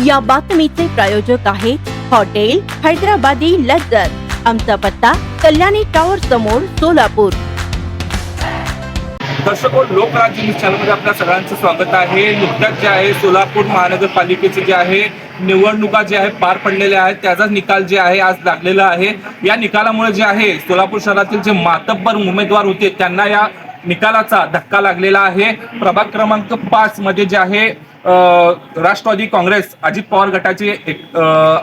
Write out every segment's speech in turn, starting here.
या बातमीचे प्रायोजक आहे हॉटेल हैदराबादी लज्जत। आमचा पत्ता कल्याणी टॉवर समोर सोलापूर। दर्शको, लोकराज्य न्यूज चॅनलमध्ये आपल्या सगळ्यांचं स्वागत आहे। नुकत्याच जे आहे सोलापूर महानगरपालिकेचे जे आहे निवडणुका जे आहे पार पडलेल्या आहेत, त्याचा निकाल जे आहे आज लागलेला आहे। या निकालामुळे जे आहे सोलापूर शहरातील जे मातब्बर उमेदवार होते त्यांना या निकालाचा धक्का लागलेला आहे। प्रभाग क्रमांक 5 मध्ये जे आहे राष्ट्रवादी काँग्रेस अजित पवार गटाचे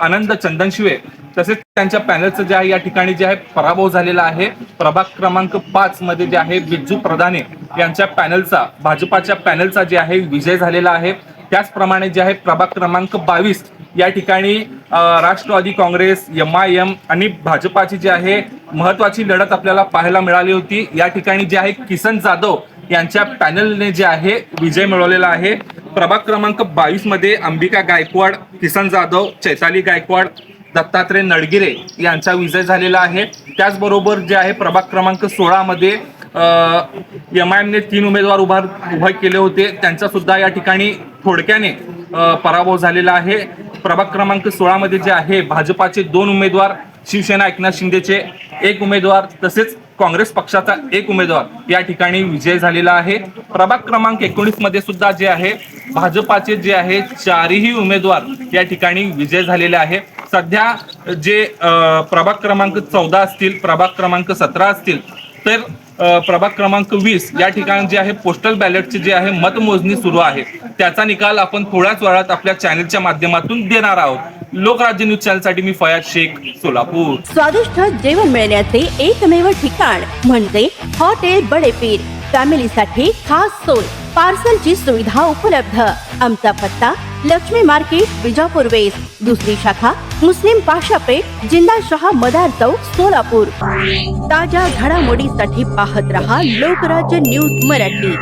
आनंद चंदनशिवे तसेच त्यांच्या पॅनलचं जे आहे या ठिकाणी जे आहे पराभव झालेला आहे। प्रभाग क्रमांक 5 मध्ये जे आहे बिज्जू प्रधाने यांच्या पॅनलचा भाजपाच्या पॅनलचा जे आहे विजय झालेला आहे। त्याचप्रमाणे जे आहे प्रभाग क्रमांक 22 या ठिकाणी राष्ट्रवादी काँग्रेस MIM आणि भाजपाची जी आहे महत्वाची लढत आपल्याला पाहायला मिळाली होती। या ठिकाणी जे आहे किसन जाधव यांच्या पॅनलने जे आहे विजय मिळवलेला आहे। प्रभाग क्रमांक 22 मध्ये अंबिका गायकवाड, किसन जाधव, चैताली गायकवाड, दत्तात्रय नडगिरे यांचा विजय झालेला आहे। त्याचबरोबर जे आहे प्रभाग क्रमांक 16 मध्ये MIM ने 3 उमेदवार उभे केले होते, त्यांचा सुद्धा या ठिकाणी थोडक्याने पराभव झालेला आहे। प्रभाग क्रमांक 16 मध्ये जे आहे भाजपाचे 2 उमेदवार, शिवसेना एकनाथ शिंदेचे 1 उमेदवार तसेच काँग्रेस पक्षाचा 1 उमेदवार या ठिकाणी विजय झालेला आहे। प्रभाग क्रमांक 19 मध्ये सुद्धा जे आहे भाजपाचे जे आहे 4ही उमेदवार या ठिकाणी विजय झालेले आहे। सध्या जे प्रभाग क्रमांक 14 असतील, प्रभाग क्रमांक 17 असतील, तर प्रभाग क्रमांक 20 या ठिकाणी जे आहे पोस्टल बॅलेटचे जे आहे मतमोजणी सुरू आहे। त्याचा निकाल आपण थोड्याच वेळात आपल्या चॅनलच्या माध्यमातून देणार आहोत। लोकराज्य न्यूज चॅनलसाठी मी फयाज शेख, सोलापूर। स्वादिष्ट जेवण मिळण्याचे एकमेव ठिकाण म्हणजे हॉटेल बडेपीर। फॅमिलीसाठी खास सोय, पार्सलची सुविधा उपलब्ध। आमचा पत्ता लक्ष्मी मार्केट, विजापूर वेस्ट, दुसरी शाखा मुस्लिम पाशापेठ, जिंदाशहा मदार चौक, सोलापूर। ताज्या घडामोडीसाठी पाहत रहा लोकराज्य न्यूज मराठी।